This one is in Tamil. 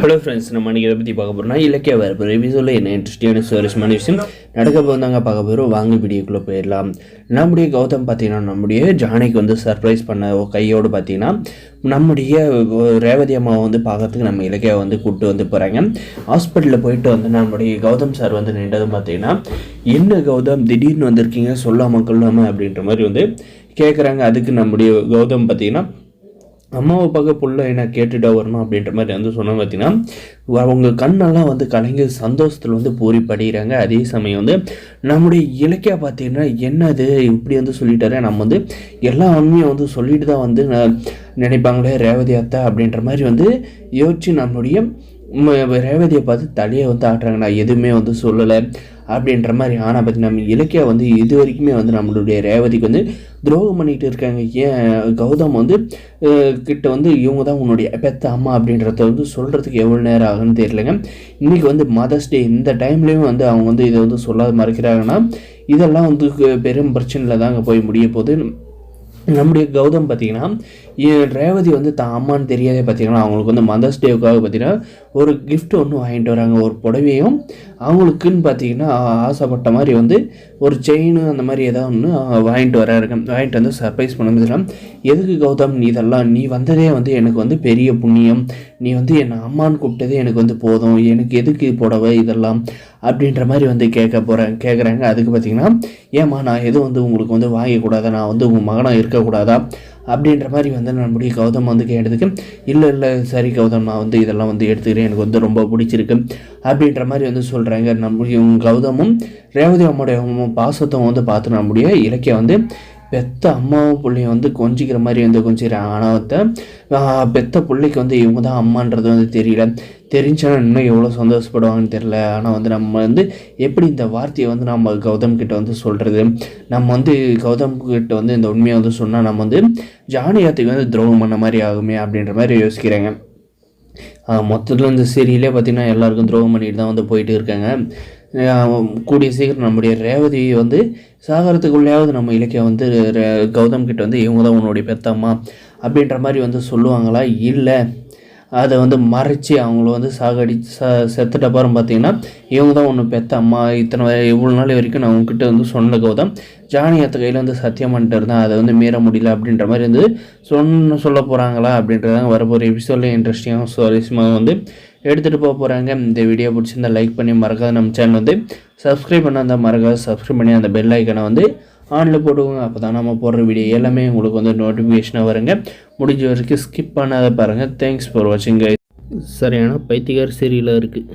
ஹலோ ஃப்ரெண்ட்ஸ், நம்ம இன்றைக்கி இதை பற்றி பார்க்க போகிறோம்னா இலக்கிய வரப்பு எபிசோடில் என்ன இன்ட்ரெஸ்டிங்கான சுவாரஸ்யமான விஷயம் நடக்க போதாங்க பார்க்க போகிறோம். வாங்க வீடியோக்குள்ளே போயிடலாம். நம்முடைய கௌதம் பார்த்திங்கன்னா நம்முடைய ஜானிக்கு வந்து சர்ப்ரைஸ் பண்ண கையோடு பார்த்திங்கன்னா நம்முடைய ரேவதி அம்மாவை வந்து பார்க்கறதுக்கு நம்ம இலக்கியாவை வந்து கூப்பிட்டு வந்து போகிறாங்க. ஹாஸ்பிட்டலில் போயிட்டு வந்து நம்முடைய கௌதம் சார் வந்து நின்றதும் பார்த்திங்கன்னா, என்ன கௌதம் திடீர்னு வந்திருக்கீங்க, சொல்லாமல் கொள்ளாமல் அப்படின்ற மாதிரி வந்து கேட்குறாங்க. அதுக்கு நம்முடைய கௌதம் பார்த்திங்கன்னா, அம்மாவை பார்க்க புள்ள என்ன கேட்டுட்டா வரணும் அப்படின்ற மாதிரி வந்து சொன்னால் பார்த்தீங்கன்னா, அவங்க கண்ணெல்லாம் வந்து கலைஞர் சந்தோஷத்தில் வந்து பூரி படிக்கிறாங்க. அதே சமயம் வந்து நம்முடைய இலக்கியா பார்த்தீங்கன்னா, என்னது இப்படி வந்து சொல்லிட்டாரு, நம்ம வந்து எல்லா உண்மையும் வந்து சொல்லிட்டு தான் வந்து நினைப்பாங்களே ரேவதி அத்தை அப்படின்ற மாதிரி வந்து யோசிச்சு நம்மளுடைய ரேவதியை பார்த்து தலையை வந்து ஆட்டுறாங்க. நான் எதுவுமே வந்து சொல்லலை அப்படின்ற மாதிரி. ஆனால் பற்றி நம்ம இலக்கியா வந்து இது வரைக்குமே வந்து நம்மளுடைய ரேவதிக்கு வந்து துரோகம் பண்ணிகிட்டு இருக்காங்க. ஏன் கௌதம் வந்து கிட்ட வந்து இவங்க தான் உன்னுடைய பெத்த அம்மா அப்படின்றத வந்து சொல்கிறதுக்கு எவ்வளோ நேரம் ஆகுன்னு தெரியலைங்க. இன்றைக்கி வந்து மதர்ஸ் டே, இந்த டைம்லேயும் வந்து அவங்க வந்து இதை வந்து சொல்லாத மறைக்கிறாங்கன்னா இதெல்லாம் வந்து பெரும் பிரச்சனையில் தாங்க போய் முடிய போகுது. நம்முடைய கௌதம் பார்த்திங்கன்னா, ரேவதி வந்து தான் அம்மான்னு தெரியாதே பார்த்திங்கன்னா அவங்களுக்கு வந்து மதர்ஸ் டேவுக்காக பார்த்திங்கன்னா ஒரு கிஃப்ட் ஒன்று வாங்கிட்டு வராங்க. ஒரு புடவையும் அவங்களுக்குன்னு பார்த்திங்கன்னா ஆசைப்பட்ட மாதிரி வந்து ஒரு செயின் அந்த மாதிரி ஏதாவது ஒன்று வாங்கிட்டு வாங்கிட்டு வந்து சர்ப்ரைஸ் பண்ணலாம். எதுக்கு கௌதம் இதெல்லாம், நீ வந்ததே வந்து எனக்கு வந்து பெரிய புண்ணியம், நீ வந்து என்னை அம்மான்னு கூப்பிட்டதே எனக்கு வந்து போதும், எனக்கு எதுக்கு புடவை இதெல்லாம் அப்படின்ற மாதிரி வந்து கேட்குறாங்க. அதுக்கு பார்த்திங்கன்னா, ஏம்மா நான் எதுவும் வந்து உங்களுக்கு வந்து வாங்கக்கூடாதா, நான் வந்து உங்கள் மகனாக இருக்கக்கூடாதா அப்படின்ற மாதிரி வந்து நம்முடைய கௌதம் வந்து கேட்டதுக்கு, இல்லை சரி கௌதம், நான் வந்து இதெல்லாம் வந்து எடுத்துக்கிறேன், எனக்கு வந்து ரொம்ப பிடிச்சிருக்கு அப்படின்ற மாதிரி வந்து சொல்கிறாங்க. நம்முடைய கௌதமும் ரேவதி அம்மாவுடைய பாசத்தை வந்து பார்த்து நம்முடைய இலக்கியம் வந்து பெத்த அம்மாவும் பிள்ளையும் வந்து கொஞ்சிக்கிற மாதிரி வந்து கொஞ்சிக்கிறேன். ஆனால் பெத்த பிள்ளைக்கு வந்து இவங்க தான் அம்மான்றது வந்து தெரியல. தெரிஞ்சாலும் இன்னும் எவ்வளோ சந்தோஷப்படுவாங்கன்னு தெரில. ஆனால் வந்து நம்ம வந்து எப்படி இந்த வார்த்தையை வந்து நம்ம கௌதம் கிட்ட வந்து சொல்கிறது, நம்ம வந்து கௌதம் கிட்ட வந்து இந்த உண்மையை வந்து சொன்னால் நம்ம வந்து ஜானியாத்துக்கு வந்து துரோகம் பண்ண மாதிரி ஆகுமே அப்படின்ற மாதிரி யோசிக்கிறாங்க. மொத்தத்தில் இந்த சீரியலே பார்த்திங்கன்னா எல்லாருக்கும் துரோகம் பண்ணிட்டு தான் வந்து போயிட்டு இருக்காங்க. கூடிய சீக்கிரம் நம்முடைய ரேவதி வந்து சாகரத்துக்குள்ளேயாவது நம்ம இலக்கியம் வந்து கௌதம் கிட்ட வந்து இவங்க தான் உன்னுடைய பெத்தம்மா அப்படின்ற மாதிரி வந்து சொல்லுவாங்களா, இல்லை அதை வந்து மறைச்சி அவங்கள வந்து செத்துட்ட அப்புறம் பார்த்திங்கன்னா இவங்க தான் ஒன்று பெத்த அம்மா, இவ்வளோ நாள் வரைக்கும் நான் உங்ககிட்ட வந்து சொன்ன கௌதம் ஜானியத்து கையில் வந்து சத்தியம் பண்ணிட்டு இருந்தேன், அதை வந்து மீற முடியல அப்படின்ற மாதிரி வந்து சொல்ல போகிறாங்களா அப்படின்றதாங்க வரப்போகிற எபிசோடில் இன்ட்ரெஸ்டிங்காக சுவாரஸ்யமாக வந்து எடுத்துகிட்டு போகிறாங்க. இந்த வீடியோ பிடிச்சிருந்தா லைக் பண்ணி மறக்காத நம்ம சேனல் வந்து சப்ஸ்கிரைப் பண்ணாத மறக்காத சப்ஸ்கிரைப் பண்ணி அந்த பெல் ஐக்கனை வந்து ஆனில் போடுவோங்க. அப்போ தான் நம்ம போடுற வீடியோ எல்லாமே உங்களுக்கு வந்து நோட்டிஃபிகேஷனாக வருங்க. முடிஞ்ச வரைக்கும் ஸ்கிப் பண்ணாத பாருங்கள். தேங்க்ஸ் ஃபார் வாட்சிங். சரியான பைத்தியக்கார சீரியலாக இருக்குது.